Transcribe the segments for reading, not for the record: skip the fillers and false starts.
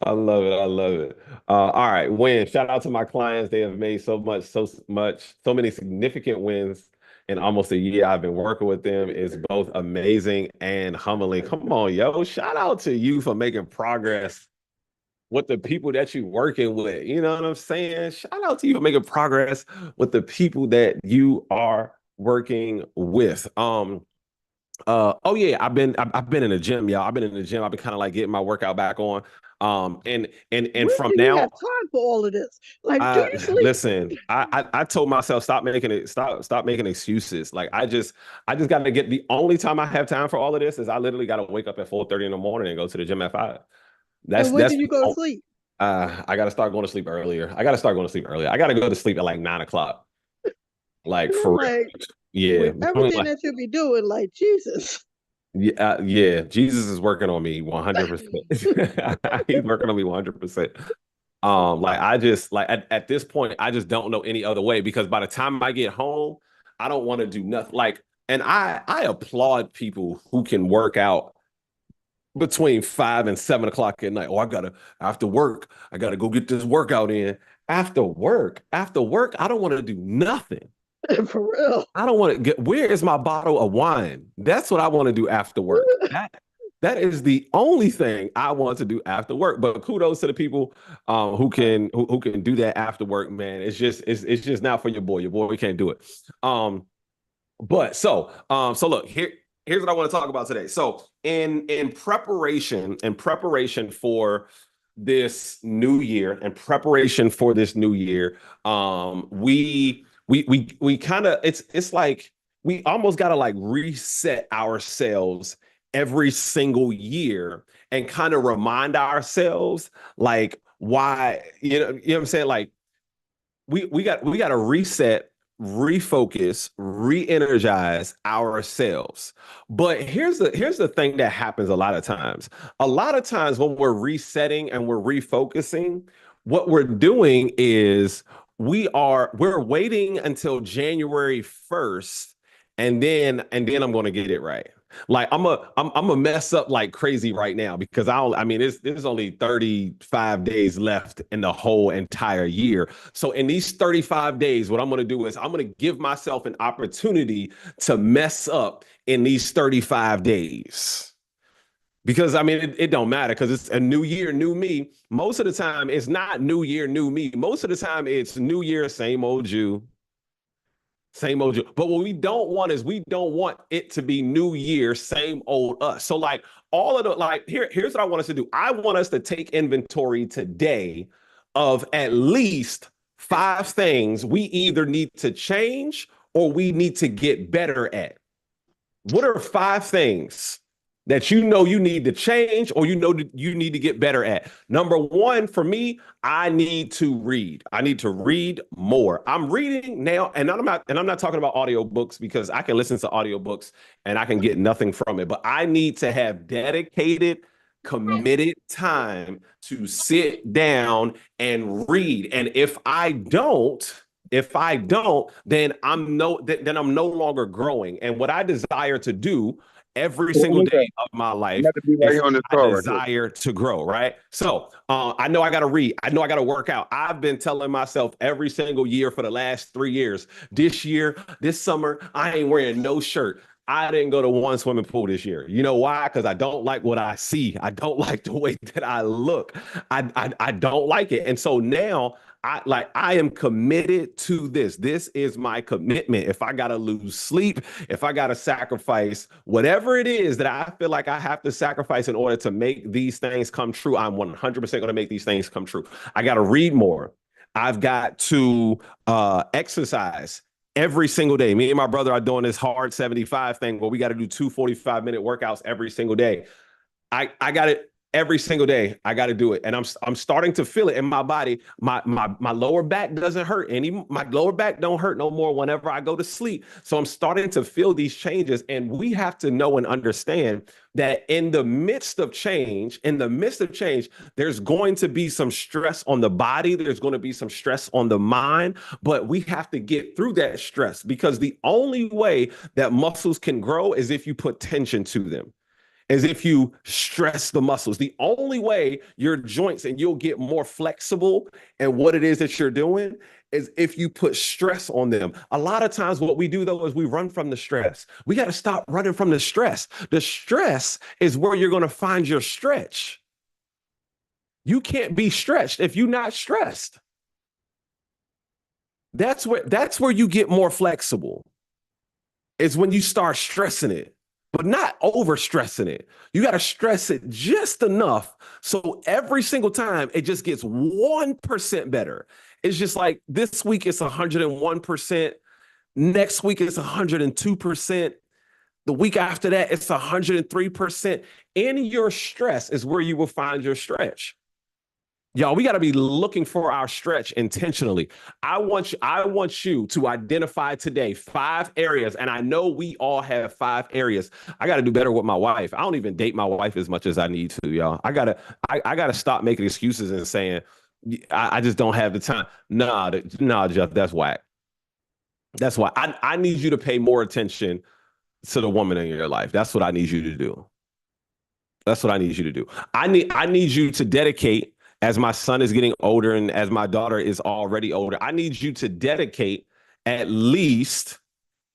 I love it. I love it. All right, win. Shout out to my clients. They have made so many significant wins in almost a year. I've been working with them. It's both amazing and humbling. Come on, yo. Shout out to you for making progress with the people that you're working with. You know what I'm saying? Shout out to you for making progress with the people that you are working with. Oh yeah, I've been in the gym, y'all. I've been in the gym. I've been kind of like getting my workout back on. And When from do you now, have time for all of this? Like, do I you sleep? listen. I told myself stop making excuses. Like I just got to get the only time I have time for all of this is I literally got to wake up at 4:30 in the morning and go to the gym at 5. And when That's do you go to sleep? I got to start going to sleep earlier. I got to start going to sleep earlier. I got to go to sleep at like 9 o'clock. Like And I'm for real. like, Yeah, with between everything like that you be doing, like Jesus. yeah, Jesus is working on me 100%. He's working on me 100%. Like I just like at this point, I just don't know any other way because by the time I get home, I don't want to do nothing. Like, and I applaud people who can work out between 5 and 7 o'clock at night. Oh, I gotta after work, I gotta go get this workout in. After work, I don't want to do nothing. For real. I don't want to get where is my bottle of wine? That's what I want to do after work. That is the only thing I want to do after work. But kudos to the people who can do that after work, man. It's just not for your boy. Your boy can't do it. So look here's what I want to talk about today. So in preparation for this new year, we kind of it's like we almost got to like reset ourselves every single year and kind of remind ourselves like why you know what I'm saying, like we got to reset, refocus, re-energize ourselves. But here's the thing that happens a lot of times. A lot of times when we're resetting and we're refocusing, what we're doing is we're waiting until January 1st and then I'm going to get it right. Like I'm a mess up like crazy right now because I mean there's only 35 days left in the whole entire year. So in these 35 days, what I'm going to do is I'm going to give myself an opportunity to mess up in these 35 days. Because I mean, it don't matter because it's a new year, new me. Most of the time, it's not new year, new me. Most of the time, it's new year, same old you, same old you. But what we don't want is we don't want it to be new year, same old us. So like all of the like here's what I want us to do. I want us to take inventory today of at least 5 things we either need to change or we need to get better at. What are 5 things that you know you need to change or you know you need to get better at? Number one, for me, I need to read. I need to read more. I'm reading now, and I'm not talking about audiobooks because I can listen to audiobooks and I can get nothing from it. But I need to have dedicated, committed time to sit down and read. And if I don't, then I'm no longer growing. And what I desire to do every Well, single day listen, of my I'm life about to be right is here on this I call right here. desire to grow, right? So I know I got to read. I know I got to work out. I've been telling myself every single year for the last 3 years, this year, this summer, I ain't wearing no shirt. I didn't go to one swimming pool this year. You know why? Because I don't like what I see. I don't like the way that I look. I don't like it. And so now I am committed to this. This is my commitment. If I gotta lose sleep, if I gotta sacrifice whatever it is that I feel like I have to sacrifice in order to make these things come true, I'm 100% gonna make these things come true. I gotta read more. I've got to exercise every single day. Me and my brother are doing this hard 75 thing where we got to do 2 45-minute workouts every single day. I got it every single day. I got to do it, and I'm starting to feel it in my body. My lower back doesn't hurt any. My lower back don't hurt no more whenever I go to sleep. So I'm starting to feel these changes, and we have to know and understand that in the midst of change, there's going to be some stress on the body. There's going to be some stress on the mind, but we have to get through that stress because the only way that muscles can grow is if you put tension to them. is if you stress the muscles. The only way your joints and you'll get more flexible and what it is that you're doing is if you put stress on them. A lot of times what we do though is we run from the stress. We got to stop running from the stress. The stress is where you're going to find your stretch. You can't be stretched if you're not stressed. That's where you get more flexible. It's when you start stressing it, but not over stressing it. You got to stress it just enough so every single time it just gets 1% better. It's just like this week it's 101%. Next week it's 102%. The week after that it's 103%. In your stress is where you will find your stretch. Y'all, we got to be looking for our stretch intentionally. I want you to identify today 5 areas, and I know we all have 5 areas. I got to do better with my wife. I don't even date my wife as much as I need to, y'all. I gotta stop making excuses and saying I just don't have the time. Nah, Jeff, that's whack. That's why I need you to pay more attention to the woman in your life. That's what I need you to do. That's what I need you to do. I need you to dedicate. As my son is getting older and as my daughter is already older, I need you to dedicate at least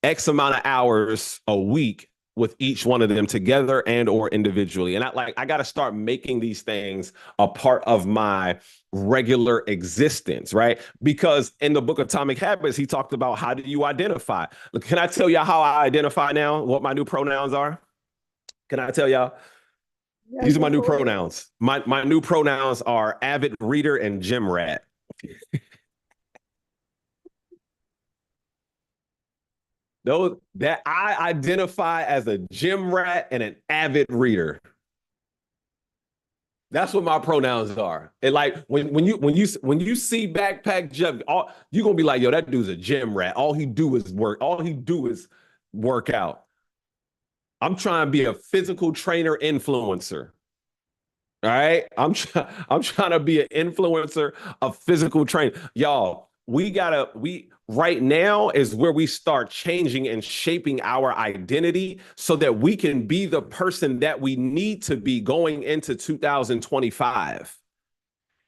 X amount of hours a week with each one of them together and or individually. And I got to start making these things a part of my regular existence, right? Because in the book Atomic Habits, he talked about how do you identify? Look, can I tell y'all how I identify now? What my new pronouns are? Can I tell y'all? Yeah, These are my new go ahead. pronouns. My new pronouns are avid reader and gym rat. Those that I identify as a gym rat and an avid reader. That's what my pronouns are. And like when you see Backpack Jeff, you're gonna be like, yo, that dude's a gym rat. All he do is work. All he do is work out. I'm trying to be a physical trainer influencer. All right. I'm trying to be an influencer of physical training. Y'all, we right now is where we start changing and shaping our identity so that we can be the person that we need to be going into 2025.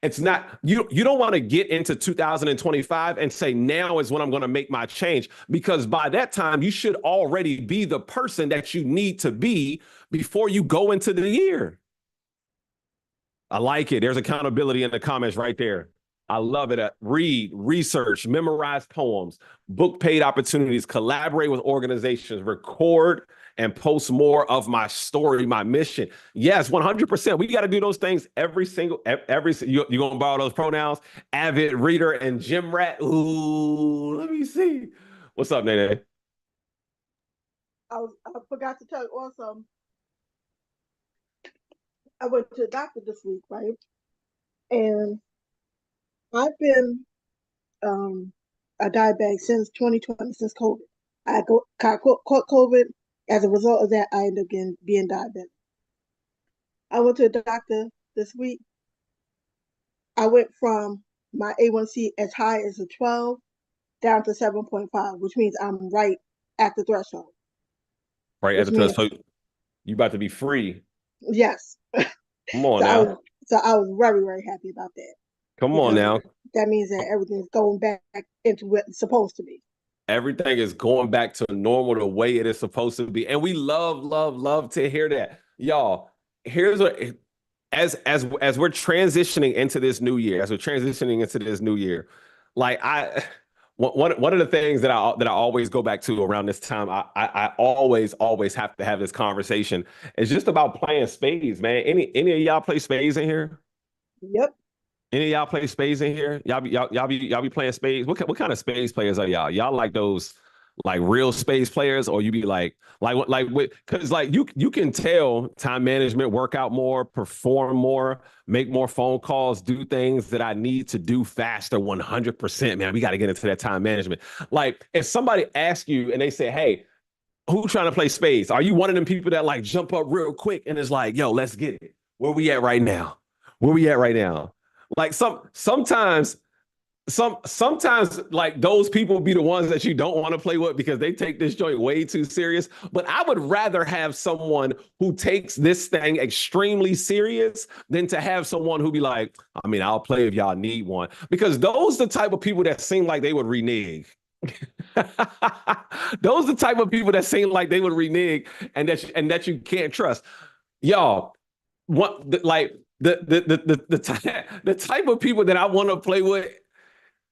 It's not you don't want to get into 2025 and say now is when I'm going to make my change, because by that time you should already be the person that you need to be before you go into the year. I like it. There's accountability in the comments right there. I love it. Read, research, memorize poems, book paid opportunities, collaborate with organizations, record and post more of my story, my mission. Yes, 100%. We got to do those things every, you're going to borrow those pronouns, avid reader and gym rat. Ooh, let me see. What's up, Nene? I forgot to tell you also, I went to the doctor this week, right? And I've been a diabetic since 2020, since COVID. I caught COVID. As a result of that, I ended up being diabetic. I went to the doctor this week. I went from my A1C as high as a 12 down to 7.5, which means I'm right at the threshold. Right at the threshold. So you about to be free. Yes. Come on now. So I was very, very happy about that. Come on now. That means that everything's going back into what it's supposed to be. Everything is going back to normal the way it is supposed to be. And we love to hear that. Y'all, here's what as we're transitioning into this new year, like one of the things that I always go back to around this time, I always have to have this conversation. It's just about playing spades, man. Any of y'all play spades in here? Yep. Any of y'all play spades in here? Y'all be playing spades. What kind of spades players are y'all? Y'all like those like real spades players, or you be like because like you can tell time management, work out more, perform more, make more phone calls, do things that I need to do faster. 100%, man. We got to get into that time management. Like if somebody asks you and they say, "Hey, who trying to play spades?" Are you one of them people that like jump up real quick and is like, "Yo, let's get it. Where we at right now? Where we at right now?" Like sometimes sometimes like those people be the ones that you don't want to play with because they take this joint way too serious. But I would rather have someone who takes this thing extremely serious than to have someone who be like, I mean, I'll play if y'all need one. Because those are the type of people that seem like they would renege. Those are the type of people that seem like they would renege and that you can't trust. Y'all, what like the type of people that I want to play with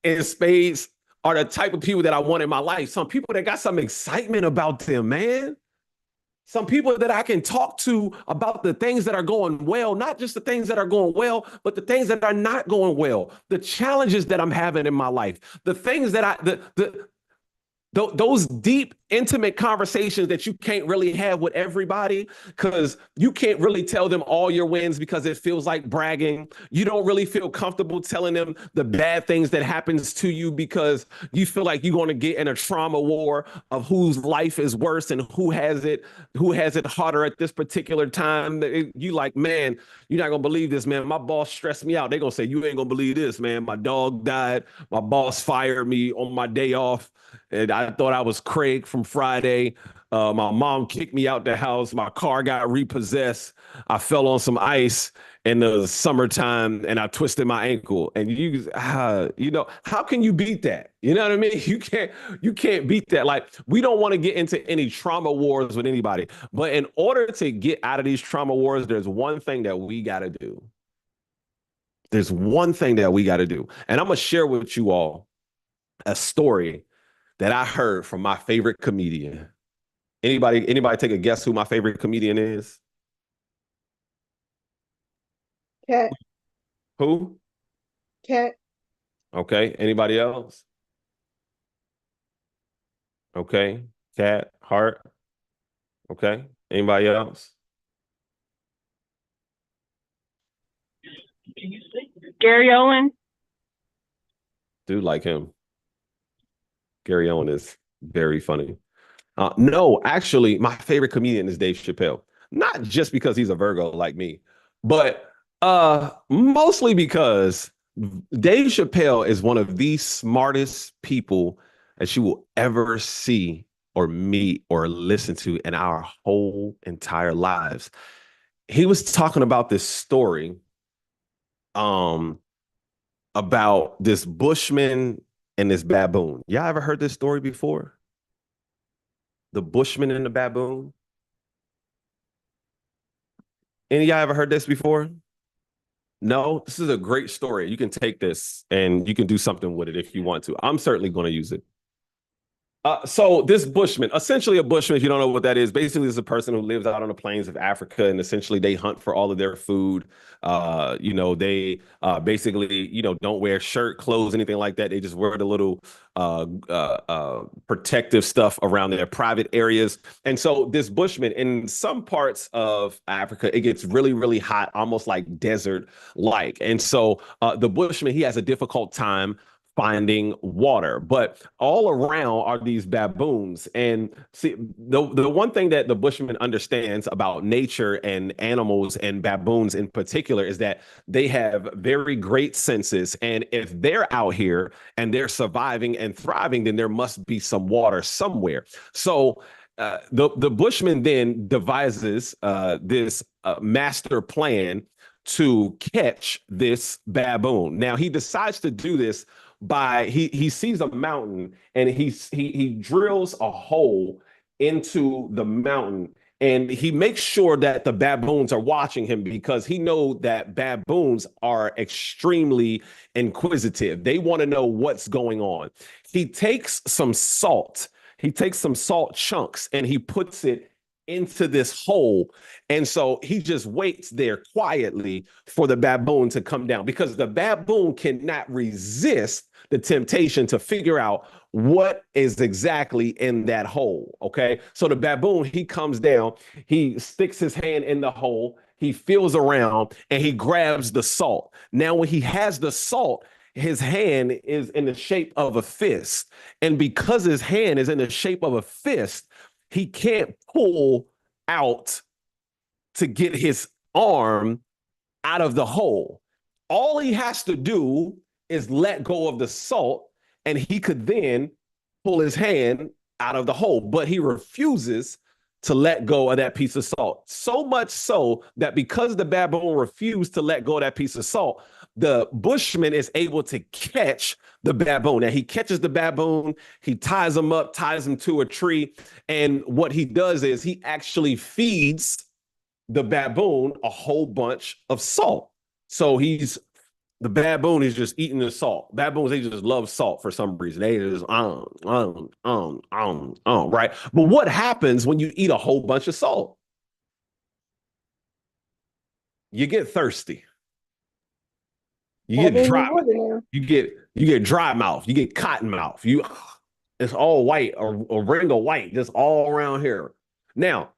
in spades are the type of people that I want in my life. Some people that got some excitement about them, man. Some people that I can talk to about the things that are going well, not just the things that are going well, but the things that are not going well, the challenges that I'm having in my life, the things that those deep, intimate conversations that you can't really have with everybody because you can't really tell them all your wins because it feels like bragging. You don't really feel comfortable telling them the bad things that happens to you because you feel like you're going to get in a trauma war of whose life is worse and who has it harder at this particular time. You like, man, you're not going to believe this, man. My boss stressed me out. They're going to say, you ain't going to believe this, man. My dog died. My boss fired me on my day off. And I thought I was Craig from Friday. My mom kicked me out the house. My car got repossessed. I fell on some ice in the summertime and I twisted my ankle. And how can you beat that? You know what I mean? You can't beat that. Like, we don't want to get into any trauma wars with anybody. But in order to get out of these trauma wars, there's one thing that we got to do. There's one thing that we got to do. And I'm going to share with you all a story that I heard from my favorite comedian. Anybody take a guess who my favorite comedian is? Cat, Who? cat, Okay. Anybody else? Okay. Cat, Hart. Okay. Anybody else? Gary Owen. Dude like him. Gary Owen is very funny. No, actually, my favorite comedian is Dave Chappelle. Not just because he's a Virgo like me, but mostly because Dave Chappelle is one of the smartest people that you will ever see or meet or listen to in our whole entire lives. He was talking about this story um about this Bushman and this baboon. Y'all ever heard this story before? The Bushman and the baboon. Any of y'all ever heard this before? No, this is a great story. You can take this and you can do something with it if you want to. I'm certainly going to use it. So this Bushman, essentially a Bushman, if you don't know what that is, basically is a person who lives out on the plains of Africa, and essentially they hunt for all of their food. They basically, don't wear shirt, clothes, anything like that. They just wear the little protective stuff around their private areas. And so this Bushman, in some parts of Africa, it gets really, really hot, almost like desert-like. And so the Bushman, he has a difficult time finding water, but all around are these baboons. And see, the one thing that the Bushman understands about nature and animals and baboons in particular is that they have very great senses, and if they're out here and they're surviving and thriving, then there must be some water somewhere. So the Bushman then devises this master plan to catch this baboon. Now he decides to do this by he sees a mountain and he drills a hole into the mountain, and he makes sure that the baboons are watching him because he knows that baboons are extremely inquisitive. They want to know what's going on. He takes some salt. He takes some salt chunks and he puts it into this hole. And so he just waits there quietly for the baboon to come down because the baboon cannot resist the temptation to figure out what is exactly in that hole. Okay. So the baboon, he comes down, he sticks his hand in the hole, he feels around and he grabs the salt. Now, when he has the salt, his hand is in the shape of a fist. And because his hand is in the shape of a fist, he can't pull out to get his arm out of the hole. All he has to do is let go of the salt, and he could then pull his hand out of the hole, but he refuses to let go of that piece of salt. So much so that because the baboon refused to let go of that piece of salt, the bushman is able to catch the baboon. And he catches the baboon, he ties him up, ties him to a tree. And what he does is he actually feeds the baboon a whole bunch of salt. So the baboon is just eating the salt. Baboons, they just love salt for some reason. They just, right? But what happens when you eat a whole bunch of salt? You get thirsty. You get dry. You get dry mouth. You get cotton mouth. It's all white, a ring of white, just all around here. Now,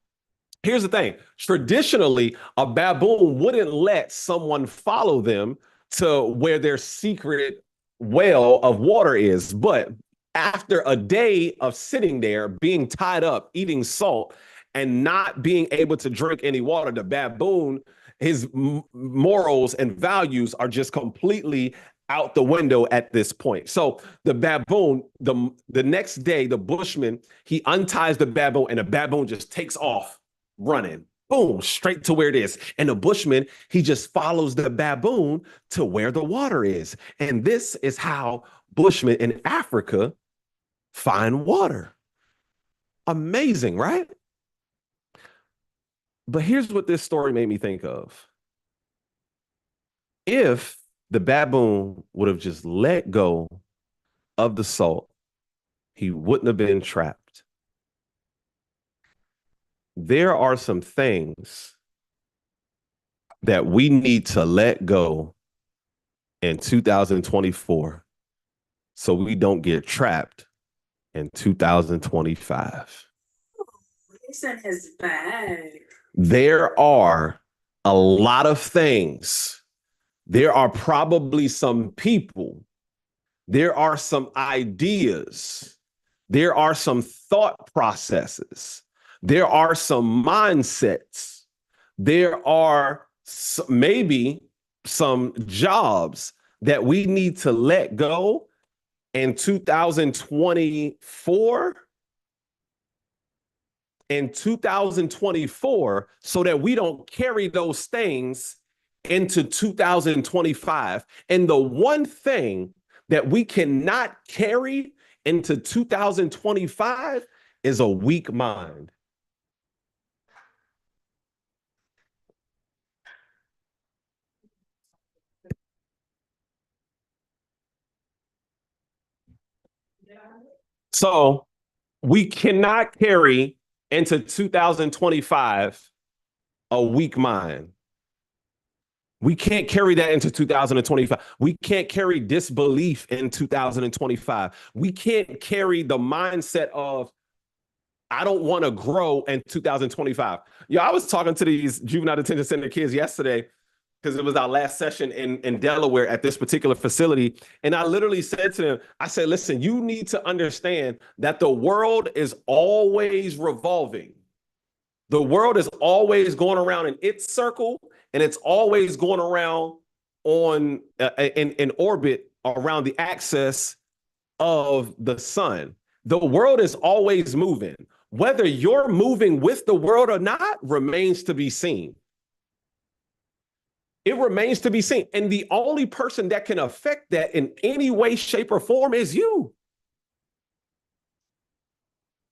here's the thing. Traditionally, a baboon wouldn't let someone follow them to where their secret well of water is. But after a day of sitting there, being tied up, eating salt, and not being able to drink any water, the baboon, his morals and values are just completely out the window at this point. So the baboon, the next day, the bushman, he unties the baboon, and the baboon just takes off running. Boom, straight to where it is. And the bushman, he just follows the baboon to where the water is. And this is how bushmen in Africa find water. Amazing, right? But here's what this story made me think of. If the baboon would have just let go of the salt, he wouldn't have been trapped. There are some things that we need to let go in 2024 so we don't get trapped in 2025. Jason is back. There are a lot of things. There are probably some people. There are some ideas. There are some thought processes. There are some mindsets. There are maybe some jobs that we need to let go in 2024 so that we don't carry those things into 2025. And the one thing that we cannot carry into 2025 is a weak mind. So we cannot carry into 2025 a weak mind. We can't carry that into 2025. We can't carry disbelief in 2025. We can't carry the mindset of, I don't want to grow in 2025. I was talking to these juvenile detention center kids yesterday because it was our last session in Delaware at this particular facility. And I literally said to them, I said, listen, you need to understand that the world is always revolving. The world is always going around in its circle, and it's always going around in orbit around the axis of the sun. The world is always moving. Whether you're moving with the world or not remains to be seen. It remains to be seen. And the only person that can affect that in any way, shape, or form is you.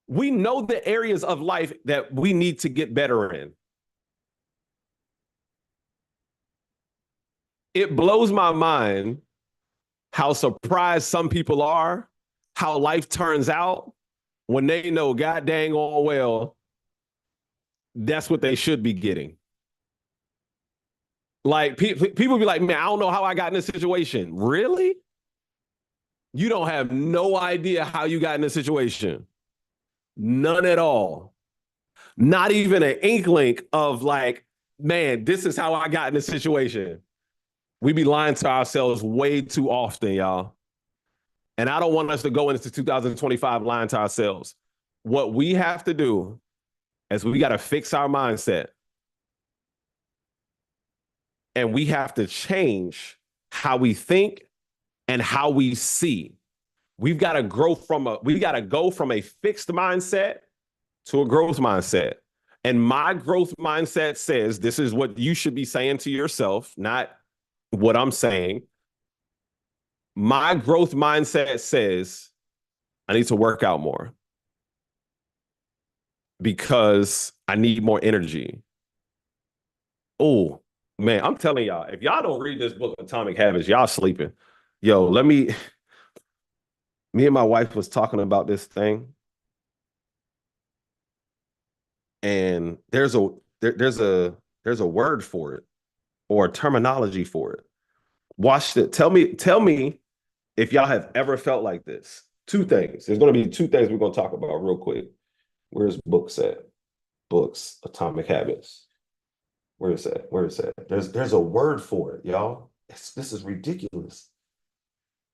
We know the areas of life that we need to get better in. It blows my mind how surprised some people are, how life turns out when they know God dang all well that's what they should be getting. Like people be like, man, I don't know how I got in this situation. Really? You don't have no idea how you got in this situation. None at all. Not even an inkling of like, man, this is how I got in this situation. We be lying to ourselves way too often, y'all. And I don't want us to go into 2025 lying to ourselves. What we have to do is we got to fix our mindset. And we have to change how we think and how we see. We got to go from a fixed mindset to a growth mindset. And my growth mindset says this is what you should be saying to yourself, not what I'm saying. My growth mindset says I need to work out more because I need more energy. Oh, man, I'm telling y'all, if y'all don't read this book, Atomic Habits, y'all sleeping. Yo, me and my wife was talking about this thing, and there's a word for it or a terminology for it. Watch it. Tell me if y'all have ever felt like this. Two things. There's going to be two things we're going to talk about real quick. Where's books at? Books, Atomic Habits. Where is that? Where is that? There's a word for it, y'all. This is ridiculous.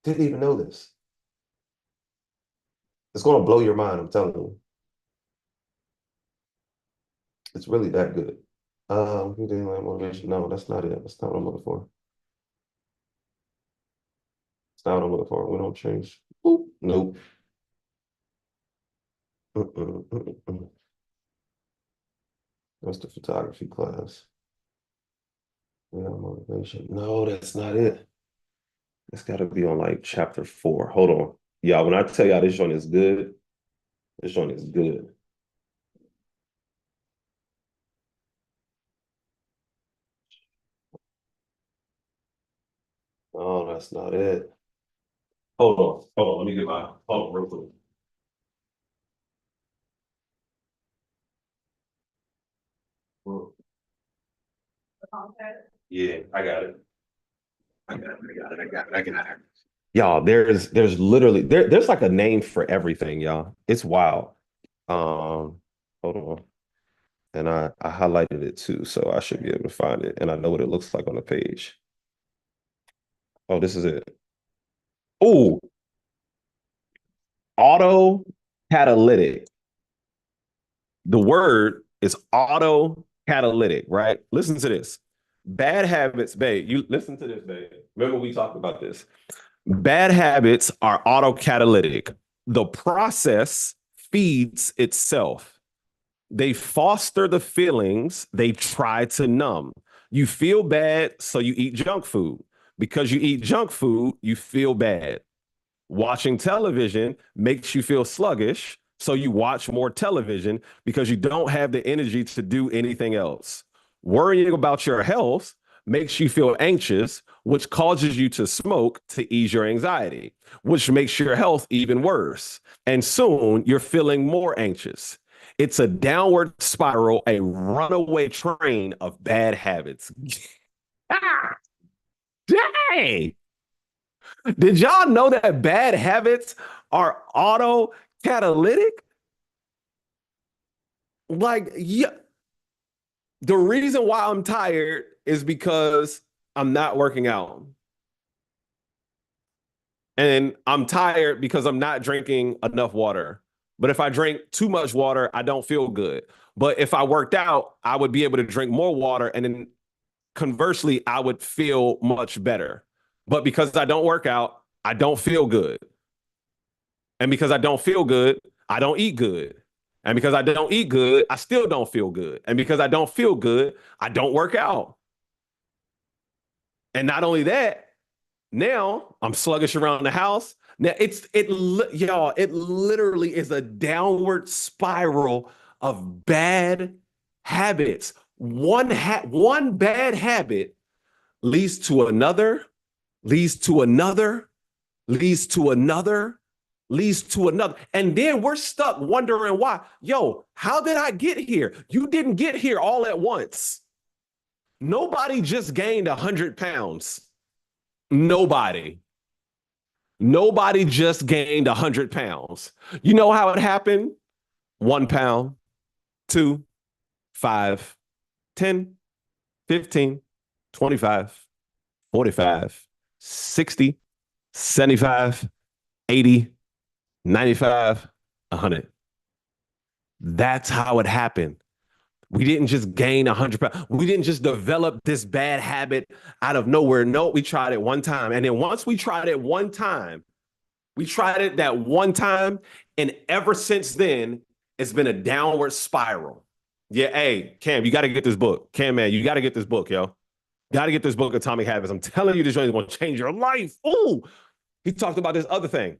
Didn't even know this. It's going to blow your mind, I'm telling you. It's really that good. Who didn't like motivation? No, that's not it. That's not what I'm looking for. It's not what I'm looking for. We don't change. Boop. Nope. That's the photography class. Yeah, motivation. No, that's not it. It's got to be on like chapter 4. Hold on. Yeah, when I tell y'all this joint is good, this joint is good. Oh, that's not it. Hold on. Hold on. Let me get my hold on real quick. Yeah, I got it. I got it. I got it. I got it. I got it. Y'all, there's literally there's like a name for everything, y'all. It's wild. Hold on. And I highlighted it too, so I should be able to find it. And I know what it looks like on the page. Oh, this is it. Oh, auto catalytic. The word is auto catalytic, right? Listen to this. Bad habits, babe. You listen to this, babe. Remember we talked about this. Bad habits are autocatalytic. The process feeds itself. They foster the feelings they try to numb. You feel bad, so you eat junk food. Because you eat junk food, you feel bad. Watching television makes you feel sluggish, so you watch more television because you don't have the energy to do anything else. Worrying about your health makes you feel anxious, which causes you to smoke to ease your anxiety, which makes your health even worse. And soon you're feeling more anxious. It's a downward spiral, a runaway train of bad habits. Ah, dang. Did y'all know that bad habits are auto catalytic? Like, yeah, the reason why I'm tired is because I'm not working out. And I'm tired because I'm not drinking enough water. But if I drink too much water, I don't feel good. But if I worked out, I would be able to drink more water. And then conversely, I would feel much better. But because I don't work out, I don't feel good. And because I don't feel good, I don't eat good. And because I don't eat good, I still don't feel good. And because I don't feel good, I don't work out. And not only that, now I'm sluggish around the house. Now y'all, it literally is a downward spiral of bad habits. One bad habit leads to another, leads to another, leads to another, leads to another. And then we're stuck wondering why. Yo, how did I get here? You didn't get here all at once. Nobody just gained 100 pounds. Nobody. Nobody just gained 100 pounds. You know how it happened? 1 pound, 2, 5, 10, 15, 25, 45, 60, 75, 80, 95, 100. That's how it happened. We didn't just gain 100 pounds. We didn't just develop this bad habit out of nowhere. No, we tried it one time. And then once we tried it one time, we tried it that one time. And ever since then, it's been a downward spiral. Yeah, hey, Cam, you got to get this book. Cam, man, you got to get this book, yo. Got to get this book, Atomic Habits. I'm telling you, this joint is going to change your life. Ooh, he talked about this other thing.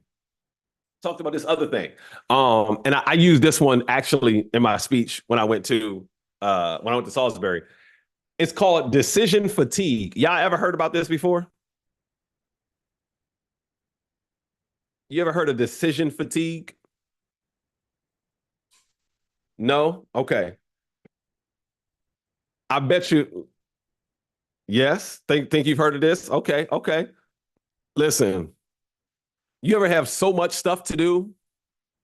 And I used this one actually in my speech when I went to Salisbury. It's called decision fatigue. Y'all ever heard about this before? You ever heard of decision fatigue? No? Okay. I bet you. Yes. Think you've heard of this? Okay. Okay. Listen, you ever have so much stuff to do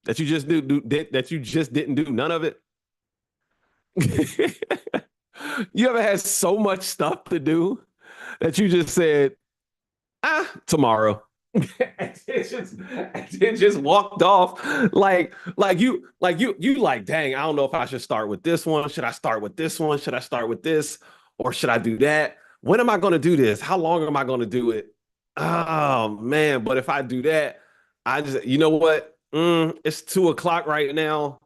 that you just that you just didn't do none of it? You ever had so much stuff to do that you just said, tomorrow. it just walked off you like, dang, I don't know if I should start with this one. Should I start with this one? Should I start with this? Or should I do that? When am I going to do this? How long am I going to do it? Oh man, but if I do that, I just, you know what? It's 2 o'clock right now.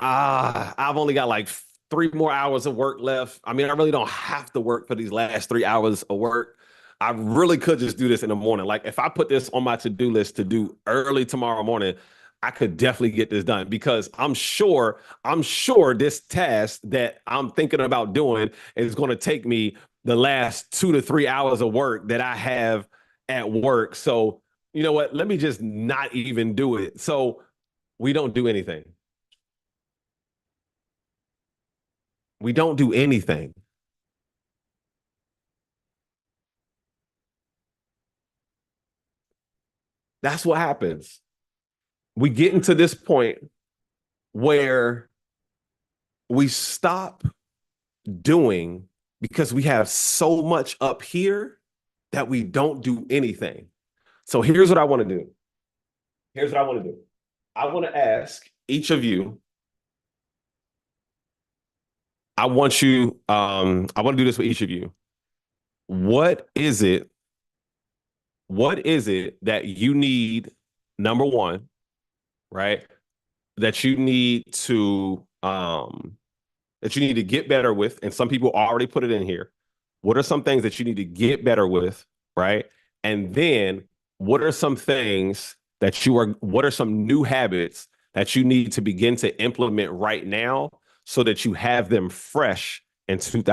I've only got like 3 more hours of work left. I mean, I really don't have to work for these last 3 hours of work. I really could just do this in the morning. Like if I put this on my to-do list to do early tomorrow morning, I could definitely get this done because I'm sure this task that I'm thinking about doing is going to take me the last 2 to 3 hours of work that I have at work. So, you know what? Let me just not even do it. So we don't do anything. We don't do anything. That's what happens. We get into this point where we stop doing because we have so much up here that we don't do anything. So here's what I want to do. I want to ask each of you. I want to do this with each of you. What is it that you need, number one, right? That you need to get better with, and some people already put it in here. What are some things that you need to get better with, right? And then what are some new habits that you need to begin to implement right now so that you have them fresh in 2000?